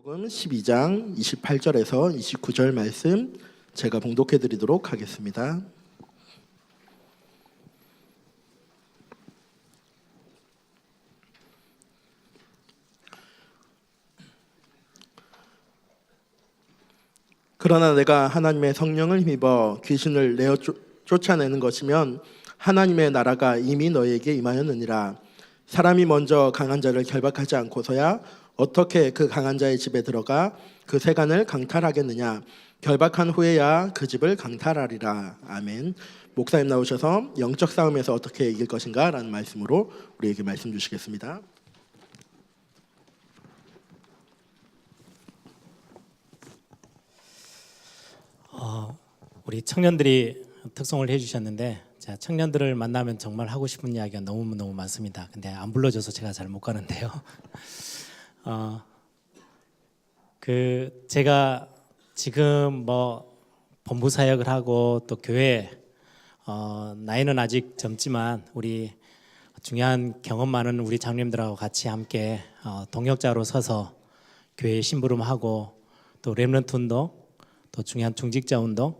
복음 12장 28절에서 29절 말씀 제가 봉독해 드리도록 하겠습니다. 그러나 내가 하나님의 성령을 힘입어 귀신을 내어 쫓아내는 것이면 하나님의 나라가 이미 너희에게 임하였느니라. 사람이 먼저 강한 자를 결박하지 않고서야 어떻게 그 강한 자의 집에 들어가 그 세간을 강탈하겠느냐. 결박한 후에야 그 집을 강탈하리라. 아멘. 목사님 나오셔서 영적 싸움에서 어떻게 이길 것인가 라는 말씀으로 우리에게 말씀 주시겠습니다. 우리 청년들이 특송을 해주셨는데 제가 청년들을 만나면 정말 하고 싶은 이야기가 너무 많습니다. 근데 안 불러줘서 제가 잘 못 가는데요. 제가 지금 본부 사역을 하고 또 교회 나이는 아직 젊지만 우리 중요한 경험 많은 우리 장로님들하고 같이 함께 동역자로 서서 교회 심부름하고 또 렘넌트 운동, 또 중요한 중직자 운동,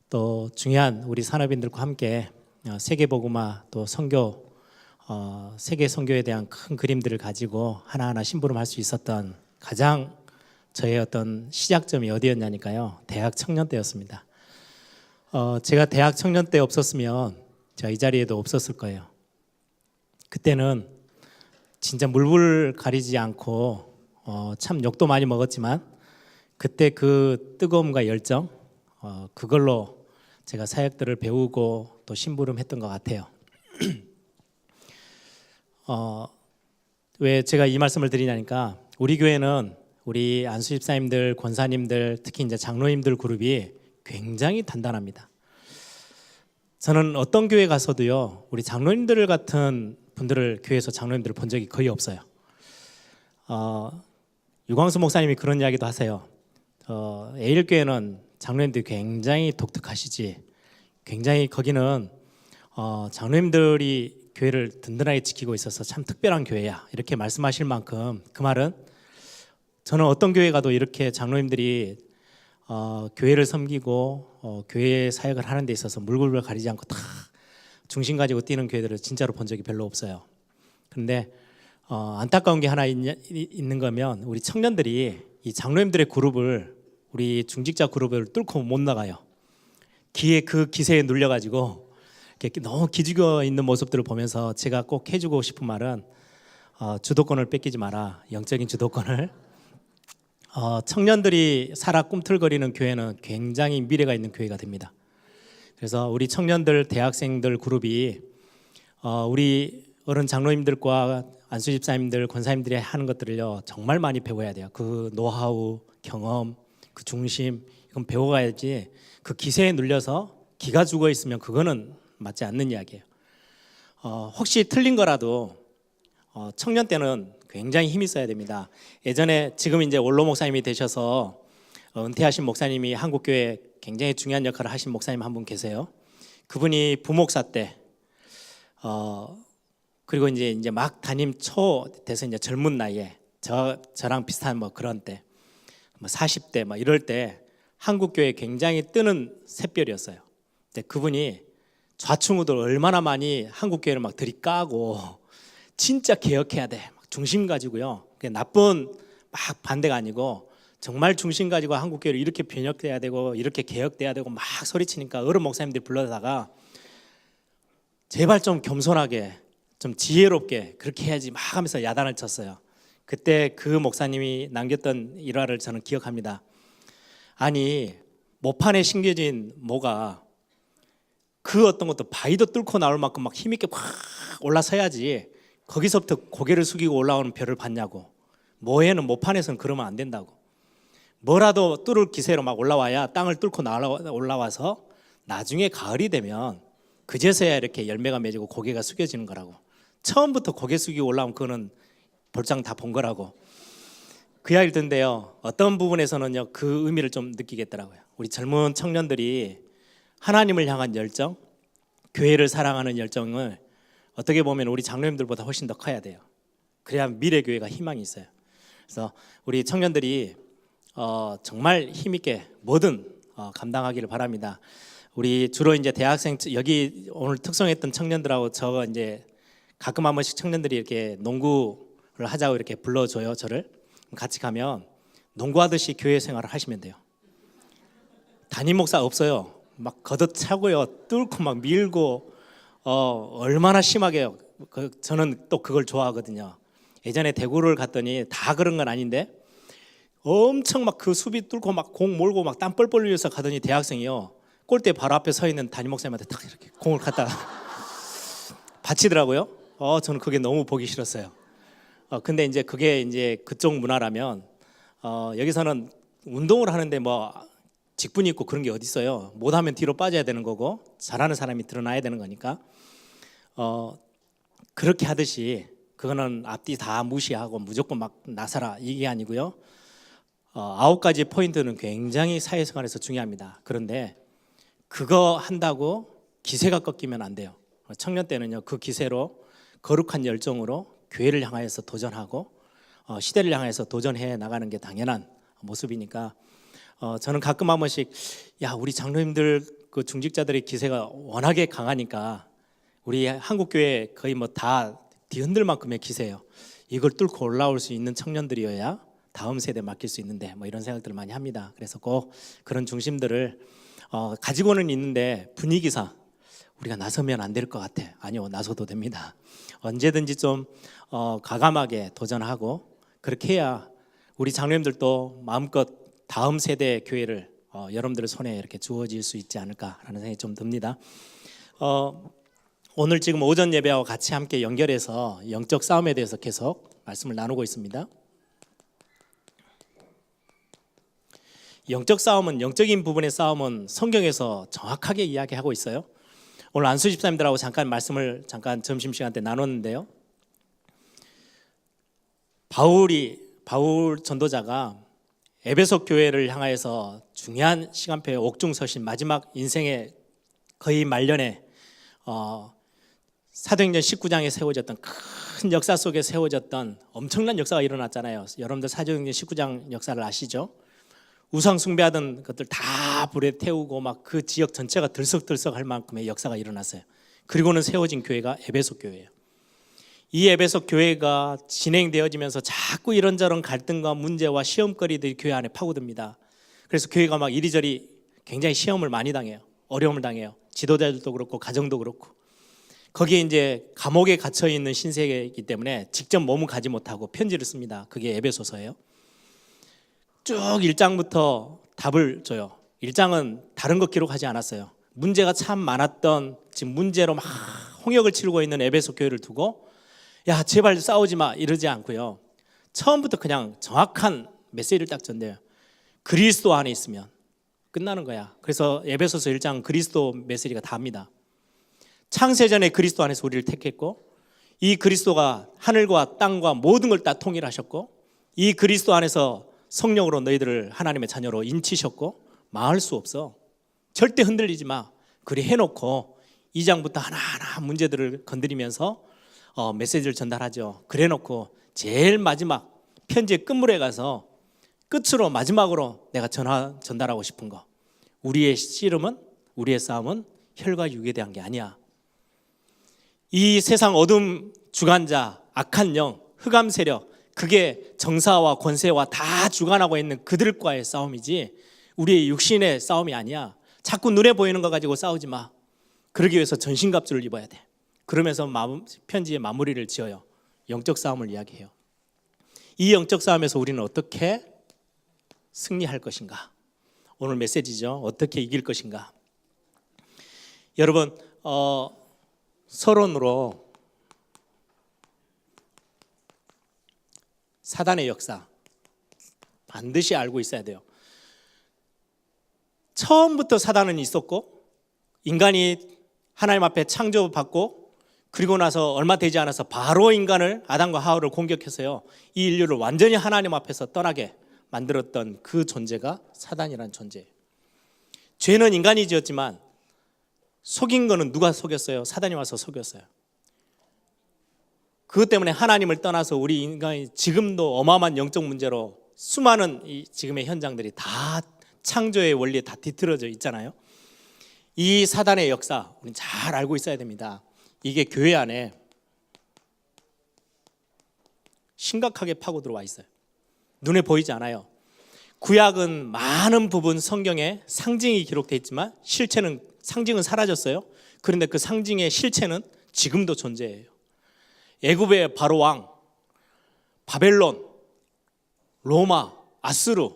또 중요한 우리 산업인들과 함께 세계복음화 또 선교, 세계 선교에 대한 큰 그림들을 가지고 하나하나 심부름할 수 있었던 가장 저의 어떤 시작점이 어디였냐니까요. 대학 청년 때였습니다. 제가 대학 청년 때 없었으면 제가 이 자리에도 없었을 거예요. 그때는 진짜 물불 가리지 않고 참 욕도 많이 먹었지만 그때 그 뜨거움과 열정 그걸로 제가 사역들을 배우고 또 심부름했던 것 같아요. 왜 제가 이 말씀을 드리냐니까 우리 교회는 우리 안수 집사님들, 권사님들, 특히 이제 장로님들 그룹이 굉장히 단단합니다. 저는 어떤 교회 가서도요, 우리 장로님들 같은 분들을 교회에서 장로님들을 본 적이 거의 없어요. 유광수 목사님이 그런 이야기도 하세요. 에일교회는 장로님들이 굉장히 독특하시지, 굉장히 거기는 장로님들이 교회를 든든하게 지키고 있어서 참 특별한 교회야, 이렇게 말씀하실 만큼, 그 말은 저는 어떤 교회 가도 이렇게 장로님들이 교회를 섬기고 교회 사역을 하는 데 있어서 물불을 가리지 않고 다 중심 가지고 뛰는 교회들을 진짜로 본 적이 별로 없어요. 그런데 안타까운 게 하나 있는 거면 우리 청년들이 이 장로님들의 그룹을, 우리 중직자 그룹을 뚫고 못 나가요. 그 기세에 눌려가지고 이렇게 너무 기죽어 있는 모습들을 보면서 제가 꼭 해주고 싶은 말은 주도권을 뺏기지 마라. 영적인 주도권을. 청년들이 살아 꿈틀거리는 교회는 굉장히 미래가 있는 교회가 됩니다. 그래서 우리 청년들, 대학생들 그룹이 우리 어른 장로님들과 안수 집사님들, 권사님들이 하는 것들을요 정말 많이 배워야 돼요. 그 노하우, 경험, 그 중심, 이건 배워가야지 그 기세에 눌려서 기가 죽어 있으면 그거는 맞지 않는 이야기예요. 혹시 틀린 거라도 청년 때는 굉장히 힘이 있어야 됩니다. 예전에 지금 이제 원로 목사님이 되셔서 은퇴하신 목사님이 한국교회에 굉장히 중요한 역할을 하신 목사님 한 분 계세요. 그분이 부목사 때 그리고 이제 막 담임 초 돼서 이제 젊은 나이에 저랑 비슷한 그런 때 40대 이럴 때 한국교회 굉장히 뜨는 샛별이었어요. 근데 그분이 좌충우돌 얼마나 많이 한국교회를 막 들이까고 진짜 개혁해야 돼, 중심 가지고요. 나쁜 막 반대가 아니고 정말 중심 가지고 한국교회를 이렇게 변혁돼야 되고 이렇게 개혁돼야 되고 막 소리치니까 어른 목사님들이 불러다가 제발 좀 겸손하게 좀 지혜롭게 그렇게 해야지 막 하면서 야단을 쳤어요. 그때 그 목사님이 남겼던 일화를 저는 기억합니다. 아니, 모판에 심겨진 모가 그 어떤 것도 바위도 뚫고 나올 만큼 막 힘있게 확 올라서야지 거기서부터 고개를 숙이고 올라오는 별을 봤냐고. 모에는 모판에서는 그러면 안 된다고. 뭐라도 뚫을 기세로 막 올라와야 땅을 뚫고 올라와서 나중에 가을이 되면 그제서야 이렇게 열매가 맺고 고개가 숙여지는 거라고. 처음부터 고개 숙이고 올라오면 그거는 볼장 다 본 거라고. 그 이야기를 듣는데요, 어떤 부분에서는요 그 의미를 좀 느끼겠더라고요. 우리 젊은 청년들이 하나님을 향한 열정, 교회를 사랑하는 열정을 어떻게 보면 우리 장로님들보다 훨씬 더 커야 돼요. 그래야 미래 교회가 희망이 있어요. 그래서 우리 청년들이 정말 힘있게 뭐든 감당하기를 바랍니다. 우리 주로 이제 대학생 여기 오늘 특성했던 청년들하고 저 이제 가끔 한 번씩 청년들이 이렇게 농구를 하자고 이렇게 불러줘요. 저를 같이 가면 농구하듯이 교회 생활을 하시면 돼요. 담임 목사 없어요. 막 걷어차고요, 뚫고 막 밀고 얼마나 심하게요. 저는 또 그걸 좋아하거든요. 예전에 대구를 갔더니 다 그런 건 아닌데 엄청 막 그 수비 뚫고 막 공 몰고 막 땀 뻘뻘 흘려서 가더니 대학생이요, 골대 바로 앞에 서 있는 담임 목사님한테 탁 이렇게 공을 갖다 바치더라고요. 저는 그게 너무 보기 싫었어요. 근데 이제 그게 이제 그쪽 문화라면 여기서는 운동을 하는데 뭐 직분이 있고 그런 게 어디 있어요. 못하면 뒤로 빠져야 되는 거고 잘하는 사람이 드러나야 되는 거니까 그렇게 하듯이 그거는 앞뒤 다 무시하고 무조건 막 나서라 이게 아니고요. 9가지 포인트는 굉장히 사회생활에서 중요합니다. 그런데 그거 한다고 기세가 꺾이면 안 돼요. 청년 때는요, 그 기세로 거룩한 열정으로 교회를 향하여서 도전하고 시대를 향해서 도전해 나가는 게 당연한 모습이니까 저는 가끔 한 번씩 우리 장로님들 그 중직자들의 기세가 워낙에 강하니까 우리 한국 교회 거의 뭐 다 뒤흔들 만큼의 기세예요. 이걸 뚫고 올라올 수 있는 청년들이어야 다음 세대에 맡길 수 있는데 뭐 이런 생각들을 많이 합니다. 그래서 꼭 그런 중심들을 가지고는 있는데 분위기상 우리가 나서면 안 될 것 같아. 아니요, 나서도 됩니다. 언제든지 좀 과감하게 도전하고 그렇게 해야 우리 장로님들도 마음껏 다음 세대의 교회를 여러분들의 손에 이렇게 주어질 수 있지 않을까라는 생각이 좀 듭니다. 오늘 지금 오전 예배와 같이 함께 연결해서 영적 싸움에 대해서 계속 말씀을 나누고 있습니다. 영적 싸움은, 영적인 부분의 싸움은 성경에서 정확하게 이야기하고 있어요. 오늘 안수 집사님들하고 잠깐 말씀을 점심시간 때 나눴는데요. 바울 전도자가 에베소 교회를 향하여서 중요한 시간표에 옥중서신 마지막 인생의 거의 말년에 사도행전 19장에 세워졌던 큰 역사 속에 세워졌던 엄청난 역사가 일어났잖아요. 여러분들 사도행전 19장 역사를 아시죠? 우상 숭배하던 것들 다 불에 태우고 막 그 지역 전체가 들썩들썩할 만큼의 역사가 일어났어요. 그리고는 세워진 교회가 에베소 교회예요. 이 에베소 교회가 진행되어지면서 자꾸 이런저런 갈등과 문제와 시험거리들이 교회 안에 파고듭니다. 그래서 교회가 막 이리저리 굉장히 시험을 많이 당해요. 어려움을 당해요. 지도자들도 그렇고 가정도 그렇고. 거기에 이제 감옥에 갇혀 있는 신세이기 때문에 직접 몸은 가지 못하고 편지를 씁니다. 그게 에베소서예요. 쭉 1장부터 답을 줘요. 1장은 다른 것 기록하지 않았어요. 문제가 참 많았던, 지금 문제로 막 홍역을 치르고 있는 에베소 교회를 두고 제발 싸우지 마 이러지 않고요. 처음부터 그냥 정확한 메시지를 딱 전해요. 그리스도 안에 있으면 끝나는 거야. 그래서 에베소서 1장 그리스도 메시지가 답니다. 창세전에 그리스도 안에서 우리를 택했고, 이 그리스도가 하늘과 땅과 모든 걸 다 통일하셨고, 이 그리스도 안에서 성령으로 너희들을 하나님의 자녀로 인치셨고, 망할 수 없어. 절대 흔들리지 마. 그리 해놓고 2장부터 하나하나 문제들을 건드리면서 메시지를 전달하죠. 그래놓고 제일 마지막 편지의 끝물에 가서 끝으로 마지막으로 내가 전달하고 싶은 거, 우리의 씨름은, 우리의 싸움은 혈과 육에 대한 게 아니야. 이 세상 어둠 주관자, 악한 영, 흑암 세력, 그게 정사와 권세와 다 주관하고 있는 그들과의 싸움이지 우리의 육신의 싸움이 아니야. 자꾸 눈에 보이는 거 가지고 싸우지 마. 그러기 위해서 전신갑주를 입어야 돼. 그러면서 편지의 마무리를 지어요. 영적 싸움을 이야기해요. 이 영적 싸움에서 우리는 어떻게 승리할 것인가? 오늘 메시지죠. 어떻게 이길 것인가? 여러분, 서론으로 사단의 역사 반드시 알고 있어야 돼요. 처음부터 사단은 있었고, 인간이 하나님 앞에 창조받고 그리고 나서 얼마 되지 않아서 바로 인간을, 아담과 하와를 공격해서요, 이 인류를 완전히 하나님 앞에서 떠나게 만들었던 그 존재가 사단이라는 존재예요. 죄는 인간이 지었지만 속인 거는 누가 속였어요? 사단이 와서 속였어요. 그것 때문에 하나님을 떠나서 우리 인간이 지금도 어마어마한 영적 문제로 수많은 이 지금의 현장들이 다 창조의 원리에 다 뒤틀어져 있잖아요. 이 사단의 역사 우리는 잘 알고 있어야 됩니다. 이게 교회 안에 심각하게 파고 들어와 있어요. 눈에 보이지 않아요. 구약은 많은 부분 성경에 상징이 기록되어 있지만 상징은 사라졌어요. 그런데 그 상징의 실체는 지금도 존재해요. 애굽의 바로 왕, 바벨론, 로마, 아수르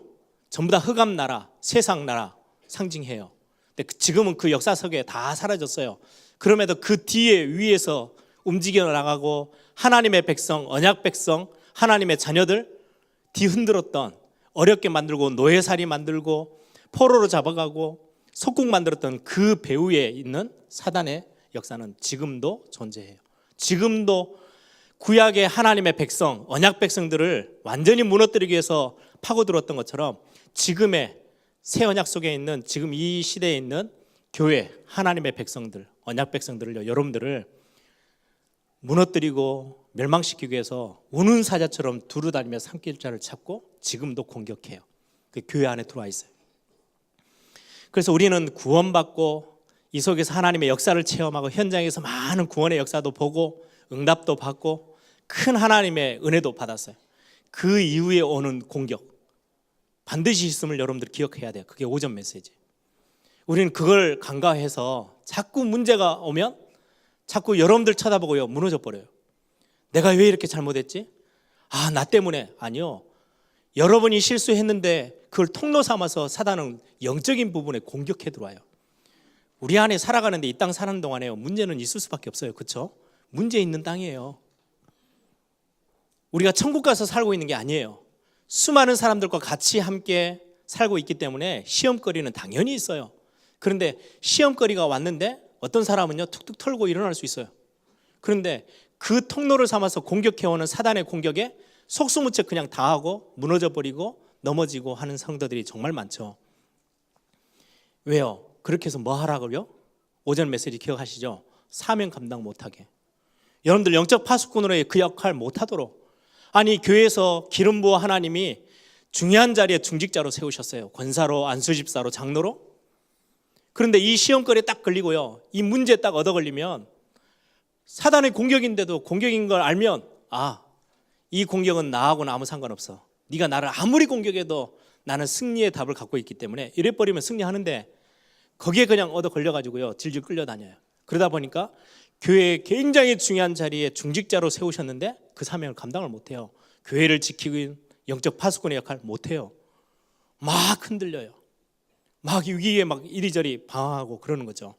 전부 다 흑암 나라, 세상 나라 상징해요. 근데 지금은 그 역사 속에 다 사라졌어요. 그럼에도 그 뒤에 위에서 움직여 나가고 하나님의 백성, 언약 백성, 하나님의 자녀들 뒤흔들었던, 어렵게 만들고 노예살이 만들고 포로로 잡아가고 속국 만들었던 그 배후에 있는 사단의 역사는 지금도 존재해요. 지금도 구약의 하나님의 백성, 언약 백성들을 완전히 무너뜨리기 위해서 파고들었던 것처럼 지금의 새 언약 속에 있는 지금 이 시대에 있는 교회, 하나님의 백성들, 언약 백성들을요, 여러분들을 무너뜨리고 멸망시키기 위해서 우는 사자처럼 두루다니며 산길자를 찾고 지금도 공격해요. 그 교회 안에 들어와 있어요. 그래서 우리는 구원받고 이 속에서 하나님의 역사를 체험하고 현장에서 많은 구원의 역사도 보고 응답도 받고 큰 하나님의 은혜도 받았어요. 그 이후에 오는 공격 반드시 있음을 여러분들 기억해야 돼요. 그게 오전 메시지. 우리는 그걸 간과해서 자꾸 문제가 오면 자꾸 여러분들 쳐다보고요 무너져 버려요. 내가 왜 이렇게 잘못했지? 나 때문에. 아니요. 여러분이 실수했는데 그걸 통로 삼아서 사단은 영적인 부분에 공격해 들어와요. 우리 안에 살아가는데 이 땅 사는 동안에요 문제는 있을 수밖에 없어요. 그렇죠? 문제 있는 땅이에요. 우리가 천국 가서 살고 있는 게 아니에요. 수많은 사람들과 같이 함께 살고 있기 때문에 시험거리는 당연히 있어요. 그런데 시험거리가 왔는데 어떤 사람은요 툭툭 털고 일어날 수 있어요. 그런데 그 통로를 삼아서 공격해오는 사단의 공격에 속수무책 그냥 당하고 무너져 버리고 넘어지고 하는 성도들이 정말 많죠. 왜요? 그렇게 해서 뭐 하라고요? 오전 메시지 기억하시죠? 사명 감당 못하게. 여러분들 영적 파수꾼으로의 그 역할 못하도록. 아니 교회에서 기름 부어 하나님이 중요한 자리에 중직자로 세우셨어요. 권사로, 안수집사로, 장로로. 그런데 이 시험거리에 딱 걸리고요 이 문제에 딱 얻어 걸리면 사단의 공격인데도 공격인 걸 알면 이 공격은 나하고는 아무 상관없어. 네가 나를 아무리 공격해도 나는 승리의 답을 갖고 있기 때문에 이래버리면 승리하는데 거기에 그냥 얻어 걸려가지고요 질질 끌려다녀요. 그러다 보니까 교회에 굉장히 중요한 자리에 중직자로 세우셨는데 그 사명을 감당을 못해요. 교회를 지키고 영적 파수꾼의 역할 못해요. 막 흔들려요. 막 위기에 막 이리저리 방황하고 그러는 거죠.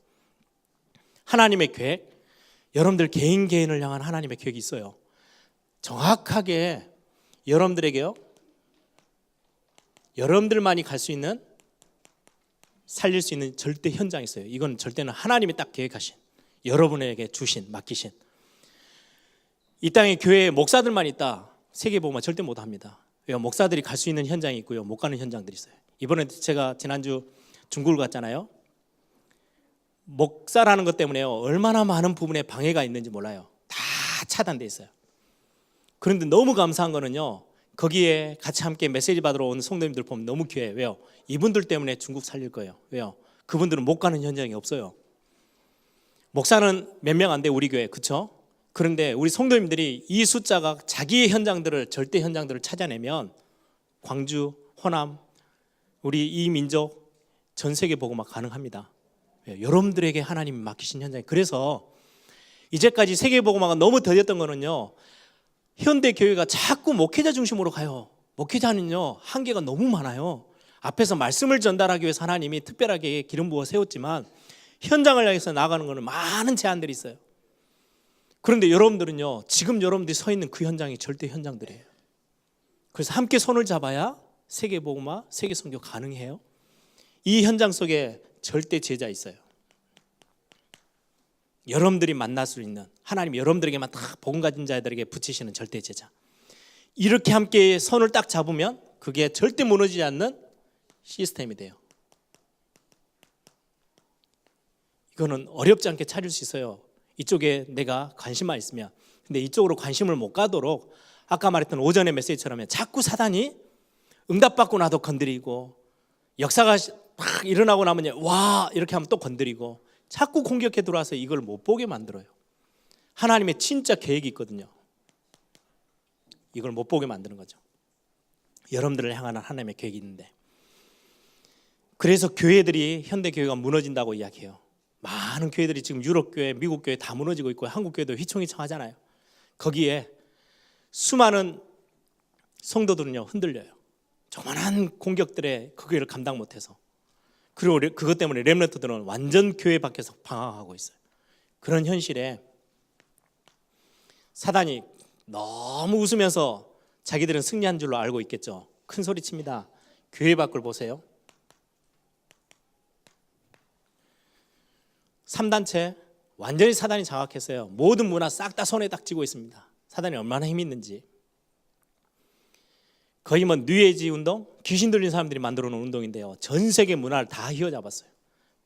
하나님의 계획, 여러분들 개인을 향한 하나님의 계획이 있어요. 정확하게 여러분들에게요 여러분들만이 갈 수 있는 살릴 수 있는 절대 현장이 있어요. 이건 절대는 하나님이 딱 계획하신 여러분에게 주신 맡기신. 이 땅에 교회에 목사들만 있다 세계복음화 절대 못합니다. 왜요? 목사들이 갈 수 있는 현장이 있고요 못 가는 현장들이 있어요. 이번에 제가 지난주 중국을 갔잖아요. 목사라는 것 때문에요 얼마나 많은 부분에 방해가 있는지 몰라요. 다 차단돼 있어요. 그런데 너무 감사한 거는요 거기에 같이 함께 메시지 받으러 온 성도님들 보면 너무 귀해요. 왜요? 이분들 때문에 중국 살릴 거예요. 왜요? 그분들은 못 가는 현장이 없어요. 목사는 몇 명 안 돼 우리 교회, 그렇죠? 그런데 우리 성도님들이 이 숫자가 자기의 현장들을 절대 현장들을 찾아내면 광주, 호남, 우리 이 민족 전 세계 복음화 가능합니다. 여러분들에게 하나님이 맡기신 현장이. 그래서 이제까지 세계 복음화가 너무 더뎠던 거는요 현대 교회가 자꾸 목회자 중심으로 가요. 목회자는요 한계가 너무 많아요. 앞에서 말씀을 전달하기 위해서 하나님이 특별하게 기름 부어 세웠지만 현장을 향해서 나아가는 거는 많은 제한들이 있어요. 그런데 여러분들은요 지금 여러분들이 서 있는 그 현장이 절대 현장들이에요. 그래서 함께 손을 잡아야 세계 복음화, 세계 선교 가능해요. 이 현장 속에 절대 제자 있어요. 여러분들이 만날 수 있는 하나님이 여러분들에게만 다 복음 가진 자들에게 붙이시는 절대 제자. 이렇게 함께 손을 딱 잡으면 그게 절대 무너지지 않는 시스템이 돼요. 이거는 어렵지 않게 찾을 수 있어요. 이쪽에 내가 관심만 있으면. 근데 이쪽으로 관심을 못 가도록 아까 말했던 오전의 메시지처럼 자꾸 사단이 응답받고 나도 건드리고, 역사가 막 일어나고 나면 와 이렇게 하면 또 건드리고, 자꾸 공격해 들어와서 이걸 못 보게 만들어요. 하나님의 진짜 계획이 있거든요. 이걸 못 보게 만드는 거죠. 여러분들을 향한 하나님의 계획이 있는데, 그래서 교회들이, 현대 교회가 무너진다고 이야기해요. 많은 교회들이 지금 유럽 교회, 미국 교회 다 무너지고 있고, 한국 교회도 휘청휘청하잖아요. 거기에 수많은 성도들은요 흔들려요. 조만한 공격들에 그 교회를 감당 못해서. 그리고 그것 때문에 렘넌트들은 완전 교회 밖에서 방황하고 있어요. 그런 현실에 사단이 너무 웃으면서 자기들은 승리한 줄로 알고 있겠죠. 큰 소리 칩니다. 교회 밖을 보세요. 3단체 완전히 사단이 장악했어요. 모든 문화 싹 다 손에 딱 쥐고 있습니다. 사단이 얼마나 힘이 있는지. 거의 뭐 뉴에이지 운동, 귀신 들린 사람들이 만들어 놓은 운동인데요, 전 세계 문화를 다 휘어잡았어요.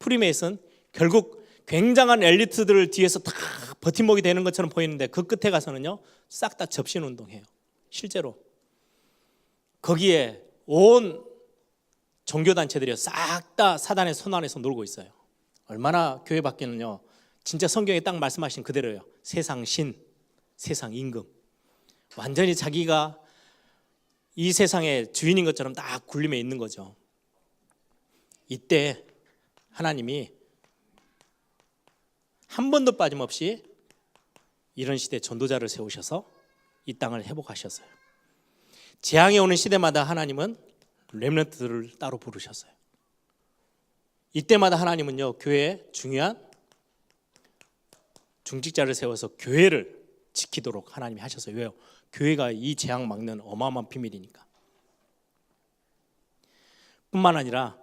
프리메이슨, 결국 굉장한 엘리트들을 뒤에서 다 버팀목이 되는 것처럼 보이는데 그 끝에 가서는요 싹 다 접신 운동해요. 실제로 거기에 온 종교단체들이 싹 다 사단의 손 안에서 놀고 있어요. 얼마나 교회 밖에는요 진짜 성경에 딱 말씀하신 그대로예요. 세상 신, 세상 임금, 완전히 자기가 이 세상의 주인인 것처럼 딱 군림해 있는 거죠. 이때 하나님이 한 번도 빠짐없이 이런 시대에 전도자를 세우셔서 이 땅을 회복하셨어요. 재앙이 오는 시대마다 하나님은 렘넌트들을 따로 부르셨어요. 이때마다 하나님은요 교회에 중요한 중직자를 세워서 교회를 지키도록 하나님이 하셨어요. 왜요? 교회가 이 재앙 막는 어마어마한 비밀이니까. 뿐만 아니라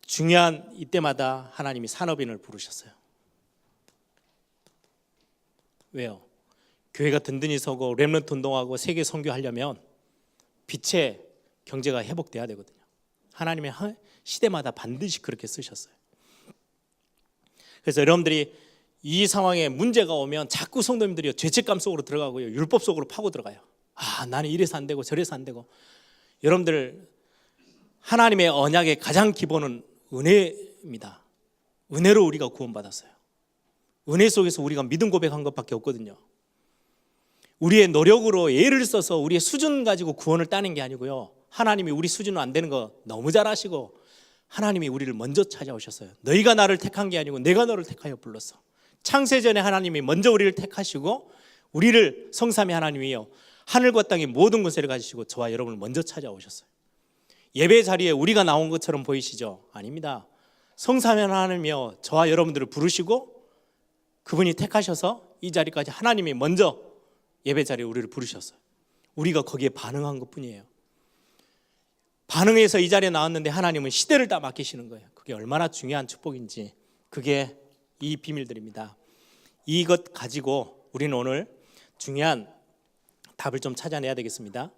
중요한 이때마다 하나님이 산업인을 부르셨어요. 왜요? 교회가 든든히 서고 렘넌트 운동하고 세계 선교하려면 빛의 경제가 회복돼야 되거든요. 하나님의 시대마다 반드시 그렇게 쓰셨어요. 그래서 여러분들이 이 상황에 문제가 오면 자꾸 성도님들이 죄책감 속으로 들어가고요, 율법 속으로 파고 들어가요. 나는 이래서 안 되고 저래서 안 되고. 여러분들, 하나님의 언약의 가장 기본은 은혜입니다. 은혜로 우리가 구원받았어요. 은혜 속에서 우리가 믿음 고백한 것밖에 없거든요. 우리의 노력으로 예를 써서 우리의 수준 가지고 구원을 따는 게 아니고요, 하나님이 우리 수준은 안 되는 거 너무 잘 아시고 하나님이 우리를 먼저 찾아오셨어요. 너희가 나를 택한 게 아니고 내가 너를 택하여 불렀어. 창세전에 하나님이 먼저 우리를 택하시고 우리를, 성삼위 하나님이요 하늘과 땅의 모든 권세를 가지시고 저와 여러분을 먼저 찾아오셨어요. 예배 자리에 우리가 나온 것처럼 보이시죠? 아닙니다. 성삼위 하나님이요 저와 여러분들을 부르시고 그분이 택하셔서 이 자리까지 하나님이 먼저 예배 자리에 우리를 부르셨어요. 우리가 거기에 반응한 것뿐이에요. 반응해서 이 자리에 나왔는데 하나님은 시대를 다 맡기시는 거예요. 그게 얼마나 중요한 축복인지, 그게 이 비밀들입니다. 이것 가지고 우리는 오늘 중요한 답을 좀 찾아내야 되겠습니다.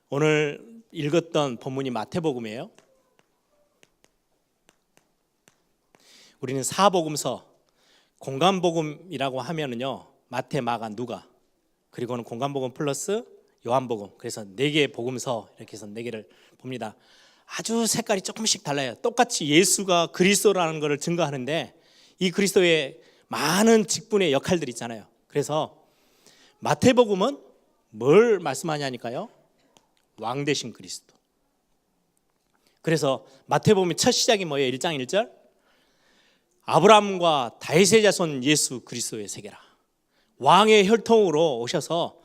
오늘 읽었던 본문이 마태복음이에요. 우리는 사복음서, 공간복음이라고 하면은요 마태, 마가, 누가, 그리고는 공간복음 플러스 요한복음, 그래서 4개의 복음서, 이렇게 해서 4개를 봅니다. 아주 색깔이 조금씩 달라요. 똑같이 예수가 그리스도라는 것을 증거하는데 이 그리스도의 많은 직분의 역할들이 있잖아요. 그래서 마태복음은 뭘 말씀하냐니까요, 왕 되신 그리스도. 그래서 마태복음의 첫 시작이 뭐예요? 1장 1절, 아브라함과 다윗의 자손 예수 그리스도의 세계라. 왕의 혈통으로 오셔서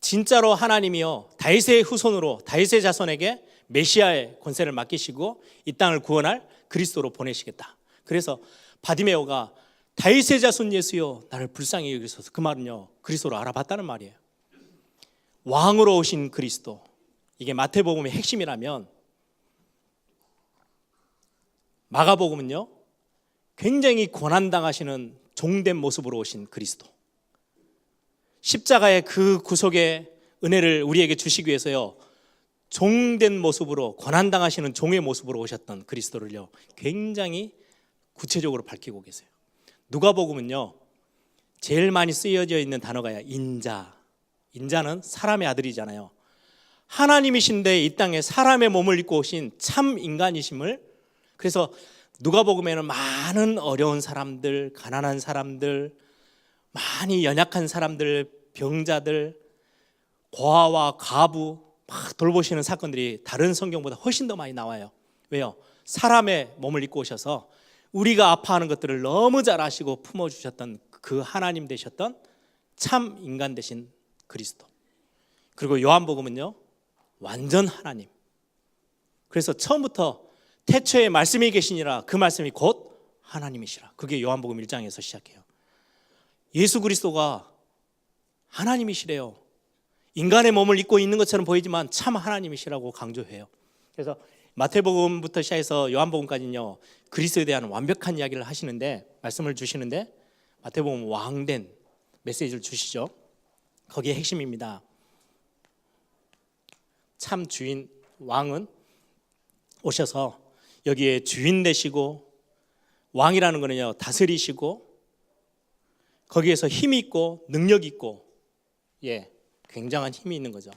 진짜로 하나님이요 다윗의 후손으로, 다윗의 자손에게 메시아의 권세를 맡기시고 이 땅을 구원할 그리스도로 보내시겠다. 그래서 바디메오가 다윗의 자손 예수여 나를 불쌍히 여기소서, 그 말은요 그리스도로 알아봤다는 말이에요. 왕으로 오신 그리스도, 이게 마태복음의 핵심이라면 마가복음은요 굉장히 고난당하시는 종된 모습으로 오신 그리스도, 십자가의 그 구속의 은혜를 우리에게 주시기 위해서요 종된 모습으로, 고난당하시는 종의 모습으로 오셨던 그리스도를요 굉장히 구체적으로 밝히고 계세요. 누가복음은요 제일 많이 쓰여져 있는 단어가 인자. 인자는 사람의 아들이잖아요. 하나님이신데 이 땅에 사람의 몸을 입고 오신 참 인간이심을, 그래서 누가복음에는 많은 어려운 사람들, 가난한 사람들, 많이 연약한 사람들, 병자들, 고아와 과부 막 돌보시는 사건들이 다른 성경보다 훨씬 더 많이 나와요. 왜요? 사람의 몸을 입고 오셔서 우리가 아파하는 것들을 너무 잘 아시고 품어주셨던 그 하나님 되셨던 참 인간 되신 그리스도. 그리고 요한복음은요, 완전 하나님. 그래서 처음부터 태초에 말씀이 계시니라, 그 말씀이 곧 하나님이시라. 그게 요한복음 1장에서 시작해요. 예수 그리스도가 하나님이시래요. 인간의 몸을 입고 있는 것처럼 보이지만 참 하나님이시라고 강조해요. 그래서 마태복음부터 시작해서 요한복음까지는요, 그리스도에 대한 완벽한 이야기를 하시는데, 말씀을 주시는데, 마태복음 왕된 메시지를 주시죠. 거기에 핵심입니다. 참 주인 왕은 오셔서 여기에 주인 되시고, 왕이라는 거는요, 다스리시고, 거기에서 힘이 있고 능력이 있고, 굉장한 힘이 있는 거죠.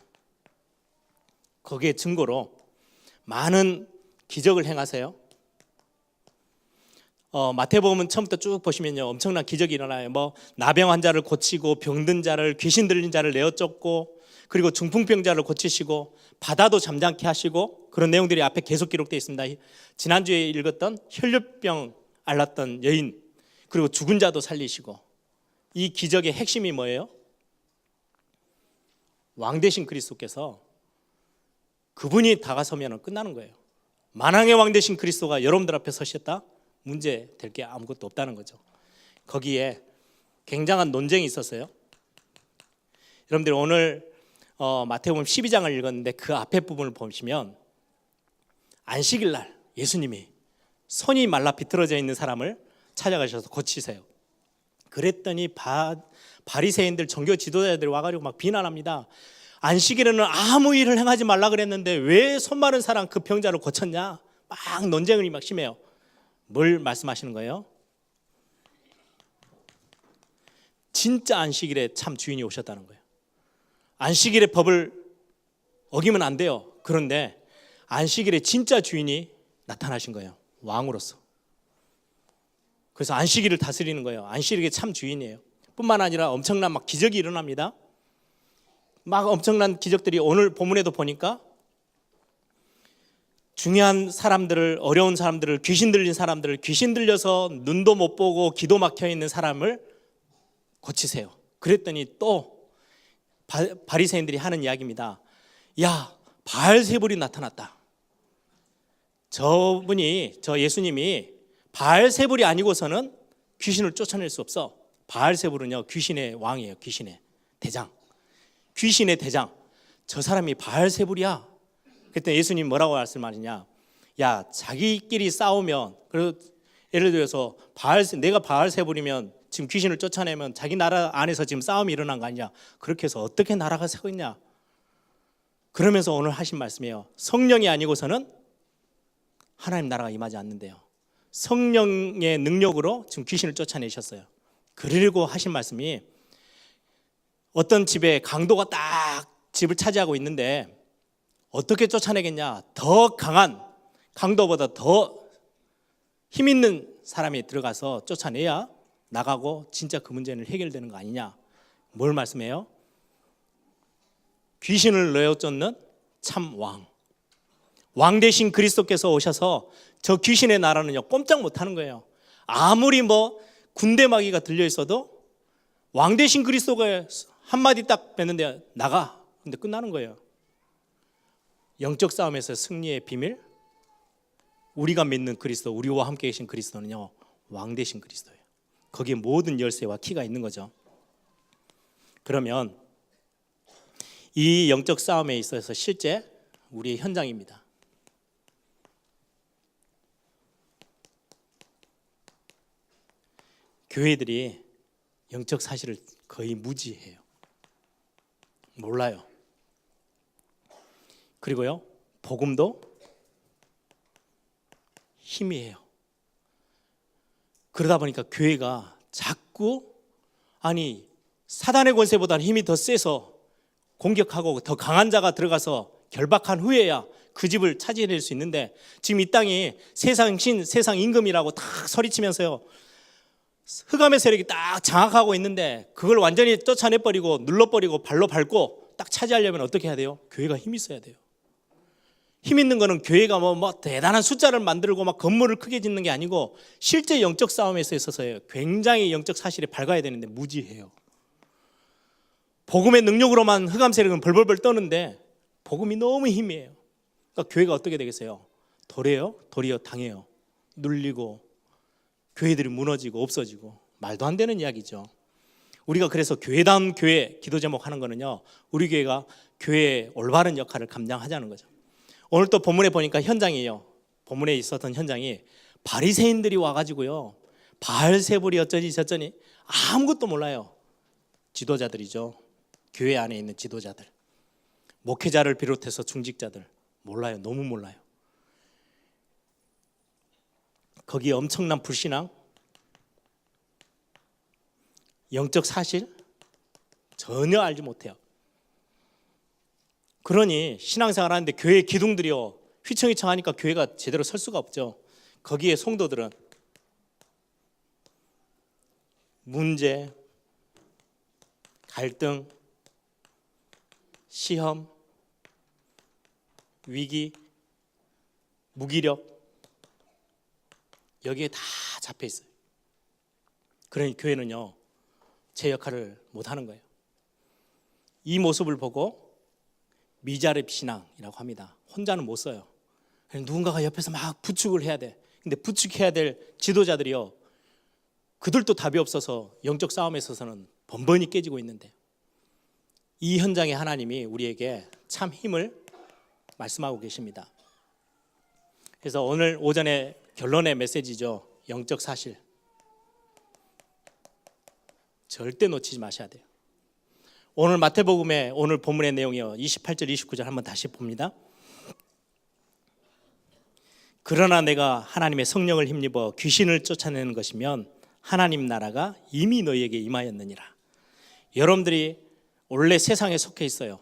거기에 증거로 많은 기적을 행하세요. 마태복음은 처음부터 쭉 보시면요, 엄청난 기적이 일어나요. 나병 환자를 고치고, 병든 자를, 귀신 들린 자를 내어 쫓고, 그리고 중풍병자를 고치시고, 바다도 잠잠케 하시고, 그런 내용들이 앞에 계속 기록되어 있습니다. 지난주에 읽었던 혈류병 앓았던 여인, 그리고 죽은 자도 살리시고. 이 기적의 핵심이 뭐예요? 왕 되신 그리스도께서, 그분이 다가서면 끝나는 거예요. 만왕의 왕 되신 그리스도가 여러분들 앞에 서셨다? 문제 될 게 아무것도 없다는 거죠. 거기에 굉장한 논쟁이 있었어요. 여러분들 오늘 마태복음 12장을 읽었는데 그 앞에 부분을 보시면, 안식일 날 예수님이 손이 말라 비틀어져 있는 사람을 찾아가셔서 고치세요. 그랬더니 바리새인들, 종교 지도자들이 와가지고 막 비난합니다. 안식일에는 아무 일을 행하지 말라 그랬는데 왜 손 마른 사람 그 병자를 고쳤냐? 막 논쟁이 막 심해요. 뭘 말씀하시는 거예요? 진짜 안식일에 참 주인이 오셨다는 거예요. 안식일의 법을 어기면 안 돼요. 그런데 안식일에 진짜 주인이 나타나신 거예요. 왕으로서. 그래서 안식일을 다스리는 거예요. 안식일의 참 주인이에요. 뿐만 아니라 엄청난 막 기적이 일어납니다. 막 엄청난 기적들이 오늘 본문에도 보니까, 중요한 사람들을, 어려운 사람들을, 귀신 들린 사람들을, 귀신 들려서 눈도 못 보고 기도 막혀 있는 사람을 고치세요. 그랬더니 또 바리새인들이 하는 이야기입니다. 야, 바알세불이 나타났다. 저 예수님이 바알세불이 아니고서는 귀신을 쫓아낼 수 없어. 바알세불은요, 귀신의 왕이에요. 귀신의 대장. 귀신의 대장. 저 사람이 바알세불이야. 그때 예수님 뭐라고 말씀하시냐? 야, 자기끼리 싸우면, 그리고 예를 들어서 내가 바알세불이면 지금 귀신을 쫓아내면 자기 나라 안에서 지금 싸움이 일어난 거 아니냐? 그렇게 해서 어떻게 나라가 서고 있냐? 그러면서 오늘 하신 말씀이에요. 성령이 아니고서는 하나님 나라가 임하지 않는데요. 성령의 능력으로 지금 귀신을 쫓아내셨어요. 그리고 하신 말씀이, 어떤 집에 강도가 딱 집을 차지하고 있는데 어떻게 쫓아내겠냐? 더 강한, 강도보다 더 힘 있는 사람이 들어가서 쫓아내야 나가고 진짜 그 문제는 해결되는 거 아니냐? 뭘 말씀해요? 귀신을 내어 쫓는 참 왕. 왕 대신 그리스도께서 오셔서 저 귀신의 나라는요, 꼼짝 못하는 거예요. 아무리 군대 마귀가 들려 있어도 왕 대신 그리스도가 한마디 딱 뱉는데 나가. 근데 끝나는 거예요. 영적 싸움에서 승리의 비밀, 우리가 믿는 그리스도, 우리와 함께 계신 그리스도는요, 왕 대신 그리스도예요. 거기에 모든 열쇠와 키가 있는 거죠. 그러면 이 영적 싸움에 있어서 실제 우리의 현장입니다. 교회들이 영적 사실을 거의 무지해요. 몰라요. 그리고요, 복음도 희미해요. 그러다 보니까 교회가 자꾸 아니 사단의 권세보다는 힘이 더 세서 공격하고 더 강한 자가 들어가서 결박한 후에야 그 집을 차지해낼 수 있는데, 지금 이 땅이 세상 신, 세상 임금이라고 딱 소리치면서요, 흑암의 세력이 딱 장악하고 있는데 그걸 완전히 쫓아내버리고 눌러버리고 발로 밟고 딱 차지하려면 어떻게 해야 돼요? 교회가 힘이 있어야 돼요. 힘 있는 거는 교회가 뭐 대단한 숫자를 만들고 막 건물을 크게 짓는 게 아니고 실제 영적 싸움에서 있어서요, 굉장히 영적 사실이 밝아야 되는데 무지해요. 복음의 능력으로만 흑암 세력은 벌벌벌 떠는데 복음이 너무 힘이에요. 그러니까 교회가 어떻게 되겠어요? 도리어 당해요. 눌리고 교회들이 무너지고 없어지고, 말도 안 되는 이야기죠. 우리가 그래서 교회다운 교회 기도 제목 하는 거는요, 우리 교회가 교회의 올바른 역할을 감당하자는 거죠. 오늘 또 본문에 보니까 현장이에요. 본문에 있었던 현장이 바리새인들이 와가지고요, 바알세불이 어쩌니 저쩌니 아무것도 몰라요. 지도자들이죠. 교회 안에 있는 지도자들, 목회자를 비롯해서 중직자들 몰라요. 너무 몰라요. 거기에 엄청난 불신앙, 영적 사실 전혀 알지 못해요. 그러니 신앙생활 하는데 교회 기둥들이요, 휘청휘청하니까 교회가 제대로 설 수가 없죠. 거기에 성도들은 문제, 갈등, 시험, 위기, 무기력, 여기에 다 잡혀 있어요. 그러니 교회는요, 제 역할을 못하는 거예요. 이 모습을 보고 미자립 신앙이라고 합니다. 혼자는 못 써요. 누군가가 옆에서 막 부축을 해야 돼. 근데 부축해야 될 지도자들이요, 그들도 답이 없어서 영적 싸움에 있어서는 번번이 깨지고 있는데, 이 현장에 하나님이 우리에게 참 힘을 말씀하고 계십니다. 그래서 오늘 오전에 결론의 메시지죠. 영적 사실 절대 놓치지 마셔야 돼요. 오늘 마태복음의 오늘 본문의 내용이요, 28절 29절 한번 다시 봅니다. 그러나 내가 하나님의 성령을 힘입어 귀신을 쫓아내는 것이면 하나님 나라가 이미 너희에게 임하였느니라. 여러분들이 원래 세상에 속해 있어요.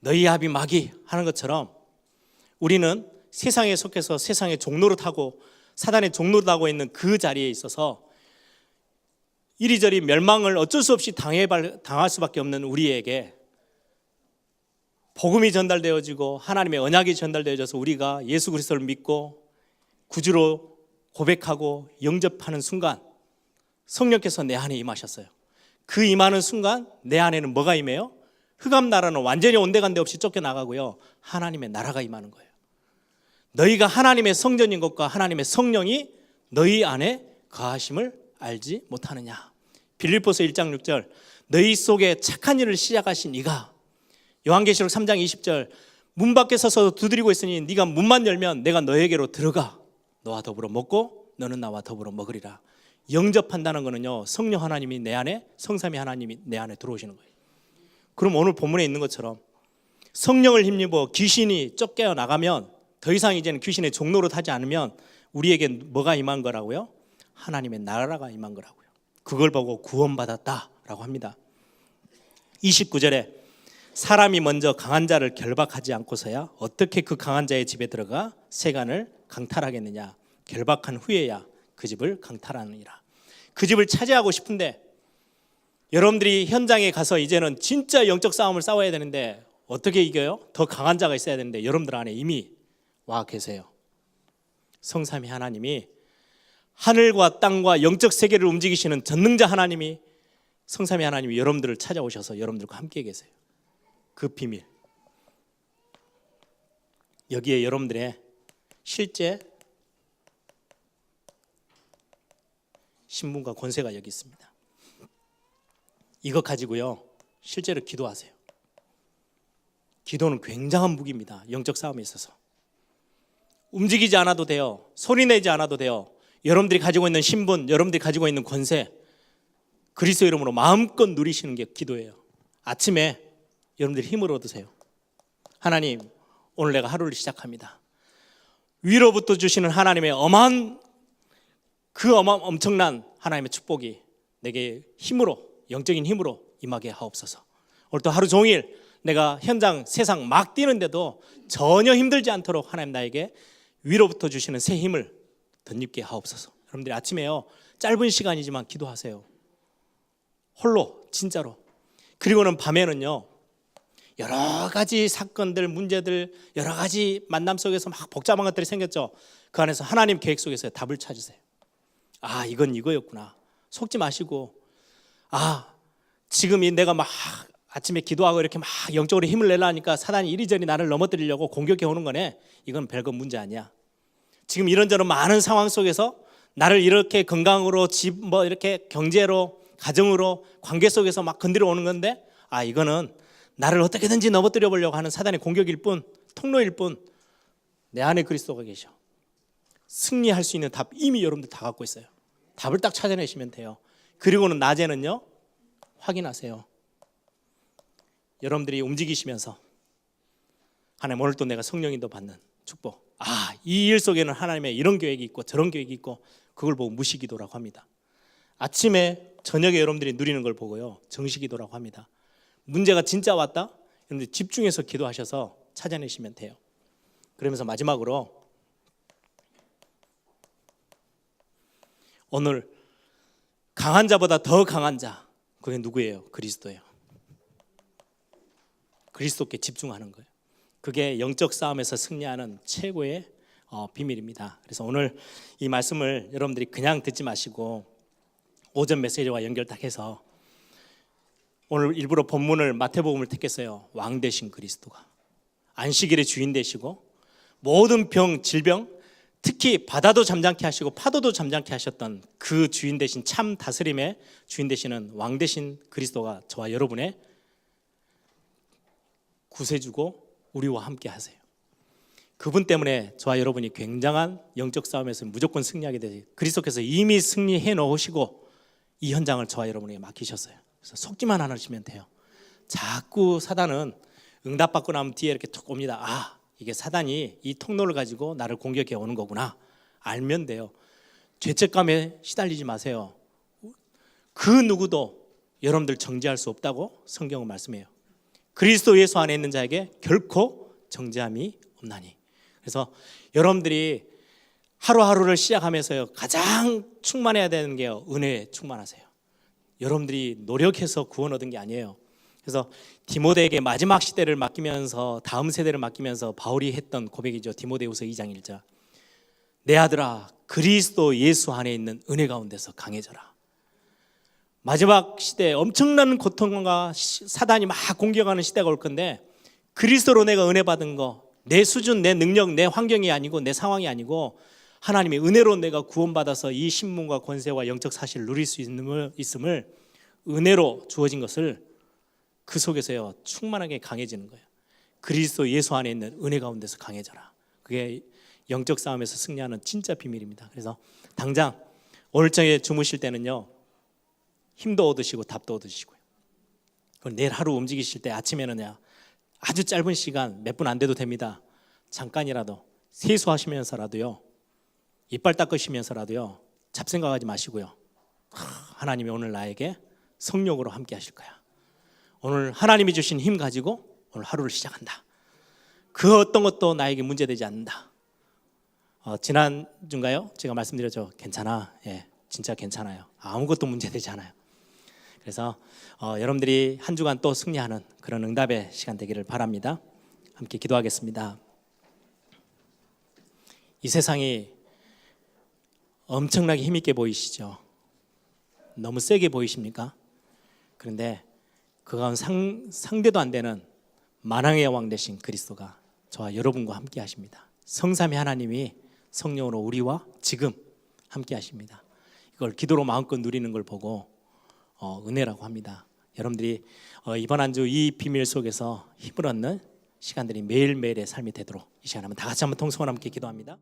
너희 합이 마귀 하는 것처럼 우리는 세상에 속해서 세상의 종노릇 하고 사단의 종노릇 하고 있는 그 자리에 있어서 이리저리 멸망을 어쩔 수 없이 당할 수밖에 없는 우리에게 복음이 전달되어지고 하나님의 언약이 전달되어져서 우리가 예수 그리스도를 믿고 구주로 고백하고 영접하는 순간 성령께서 내 안에 임하셨어요. 그 임하는 순간 내 안에는 뭐가 임해요? 흑암 나라는 완전히 온데간데 없이 쫓겨나가고요, 하나님의 나라가 임하는 거예요. 너희가 하나님의 성전인 것과 하나님의 성령이 너희 안에 거하심을 알지 못하느냐. 빌립보서 1장 6절, 너희 속에 착한 일을 시작하신 이가, 요한계시록 3장 20절, 문 밖에 서서 두드리고 있으니 네가 문만 열면 내가 너에게로 들어가 너와 더불어 먹고 너는 나와 더불어 먹으리라. 영접한다는 거는요, 성령 하나님이 내 안에, 성삼위 하나님이 내 안에 들어오시는 거예요. 그럼 오늘 본문에 있는 것처럼 성령을 힘입어 귀신이 쫓겨 나가면 더 이상 이제는 귀신의 종노릇 하지 않으면 우리에게 뭐가 임한 거라고요? 하나님의 나라가 임한 거라고요. 그걸 보고 구원받았다라고 합니다. 29절에 사람이 먼저 강한 자를 결박하지 않고서야 어떻게 그 강한 자의 집에 들어가 세간을 강탈하겠느냐. 결박한 후에야 그 집을 강탈하느니라. 그 집을 차지하고 싶은데 여러분들이 현장에 가서 이제는 진짜 영적 싸움을 싸워야 되는데 어떻게 이겨요? 더 강한 자가 있어야 되는데 여러분들 안에 이미 와 계세요. 성삼위 하나님이, 하늘과 땅과 영적 세계를 움직이시는 전능자 하나님이, 성삼위 하나님이 여러분들을 찾아오셔서 여러분들과 함께 계세요. 그 비밀, 여기에 여러분들의 실제 신분과 권세가 여기 있습니다. 이거 가지고요, 실제로 기도하세요. 기도는 굉장한 무기입니다. 영적 싸움에 있어서 움직이지 않아도 돼요. 소리내지 않아도 돼요. 여러분들이 가지고 있는 신분, 여러분들이 가지고 있는 권세, 그리스도 이름으로 마음껏 누리시는 게 기도예요. 아침에 여러분들이 힘을 얻으세요. 하나님, 오늘 내가 하루를 시작합니다. 위로부터 주시는 하나님의 엄청난 하나님의 축복이 내게 힘으로 영적인 힘으로 임하게 하옵소서. 오늘도 하루 종일 내가 현장 세상 막 뛰는데도 전혀 힘들지 않도록 하나님 나에게 위로부터 주시는 새 힘을 덧입게 하옵소서. 여러분들이 아침에요, 짧은 시간이지만 기도하세요. 홀로 진짜로. 그리고는 밤에는요, 여러 가지 사건들, 문제들, 여러 가지 만남 속에서 막 복잡한 것들이 생겼죠. 그 안에서 하나님 계획 속에서 답을 찾으세요. 아, 이건 이거였구나. 속지 마시고, 아, 지금 내가 막 아침에 기도하고 이렇게 막 영적으로 힘을 내려니까 사단이 이리저리 나를 넘어뜨리려고 공격해 오는 거네. 이건 별거 문제 아니야. 지금 이런저런 많은 상황 속에서 나를 이렇게 건강으로 이렇게 경제로, 가정으로, 관계 속에서 막 건드려 오는 건데, 아, 이거는 나를 어떻게든지 넘어뜨려 보려고 하는 사단의 공격일 뿐, 통로일 뿐, 내 안에 그리스도가 계셔. 승리할 수 있는 답 이미 여러분들 다 갖고 있어요. 답을 딱 찾아내시면 돼요. 그리고는 낮에는요, 확인하세요. 여러분들이 움직이시면서 하나님, 오늘 또 내가 성령인도 받는 축복. 아, 이 일 속에는 하나님의 이런 계획이 있고 저런 계획이 있고, 그걸 보고 무시기도라고 합니다. 아침에 저녁에 여러분들이 누리는 걸 보고요, 정시기도라고 합니다. 문제가 진짜 왔다? 여러분들 집중해서 기도하셔서 찾아내시면 돼요. 그러면서 마지막으로 오늘 강한 자보다 더 강한 자, 그게 누구예요? 그리스도예요. 그리스도께 집중하는 거예요. 그게 영적 싸움에서 승리하는 최고의 비밀입니다. 그래서 오늘 이 말씀을 여러분들이 그냥 듣지 마시고 오전 메시지와 연결 딱 해서, 오늘 일부러 본문을 마태복음을 택했어요. 왕 되신 그리스도가 안식일의 주인 되시고 모든 병, 질병, 특히 바다도 잠잠케 하시고 파도도 잠잠케 하셨던 그 주인 되신, 참 다스림의 주인 되시는 왕 되신 그리스도가 저와 여러분의 구세주고 우리와 함께 하세요. 그분 때문에 저와 여러분이 굉장한 영적 싸움에서 무조건 승리하게 되지, 그리스도께서 이미 승리해 놓으시고 이 현장을 저와 여러분에게 맡기셨어요. 그래서 속지만 않으시면 돼요. 자꾸 사단은 응답받고 나면 뒤에 이렇게 툭 옵니다. 아, 이게 사단이 이 통로를 가지고 나를 공격해 오는 거구나. 알면 돼요. 죄책감에 시달리지 마세요. 그 누구도 여러분들 정죄할 수 없다고 성경은 말씀해요. 그리스도 예수 안에 있는 자에게 결코 정죄함이 없나니. 그래서 여러분들이 하루하루를 시작하면서요, 가장 충만해야 되는 게요, 은혜에 충만하세요. 여러분들이 노력해서 구원 얻은 게 아니에요. 그래서 디모데에게 마지막 시대를 맡기면서, 다음 세대를 맡기면서 바울이 했던 고백이죠. 디모데후서 2장 1절. 내 아들아, 그리스도 예수 안에 있는 은혜 가운데서 강해져라. 마지막 시대에 엄청난 고통과 사단이 막 공격하는 시대가 올 건데, 그리스도로 내가 은혜 받은 거, 내 수준, 내 능력, 내 환경이 아니고 내 상황이 아니고 하나님의 은혜로 내가 구원받아서 이 신분과 권세와 영적 사실을 누릴 수 있음을 은혜로 주어진 것을 그 속에서요, 충만하게 강해지는 거예요. 그리스도 예수 안에 있는 은혜 가운데서 강해져라. 그게 영적 싸움에서 승리하는 진짜 비밀입니다. 그래서 당장 오늘 저녁에 주무실 때는요, 힘도 얻으시고 답도 얻으시고요. 그리고 내일 하루 움직이실 때 아침에는요, 아주 짧은 시간, 몇 분 안 돼도 됩니다. 잠깐이라도 세수하시면서라도요, 이빨 닦으시면서라도요, 잡생각하지 마시고요, 하나님이 오늘 나에게 성령으로 함께 하실 거야. 오늘 하나님이 주신 힘 가지고 오늘 하루를 시작한다. 그 어떤 것도 나에게 문제되지 않는다. 지난주인가요? 제가 말씀드렸죠. 괜찮아. 예, 진짜 괜찮아요. 아무것도 문제되지 않아요. 그래서 여러분들이 한 주간 또 승리하는 그런 응답의 시간 되기를 바랍니다. 함께 기도하겠습니다. 이 세상이 엄청나게 힘있게 보이시죠? 너무 세게 보이십니까? 그런데 그 가운데 상대도 안 되는 만왕의 왕 되신 그리스도가 저와 여러분과 함께 하십니다. 성삼위 하나님이 성령으로 우리와 지금 함께 하십니다. 이걸 기도로 마음껏 누리는 걸 보고 은혜라고 합니다. 여러분들이 이번 한 주 이 비밀 속에서 힘을 얻는 시간들이 매일매일의 삶이 되도록 이 시간 한번 다 같이 한번 통성을 함께 기도합니다.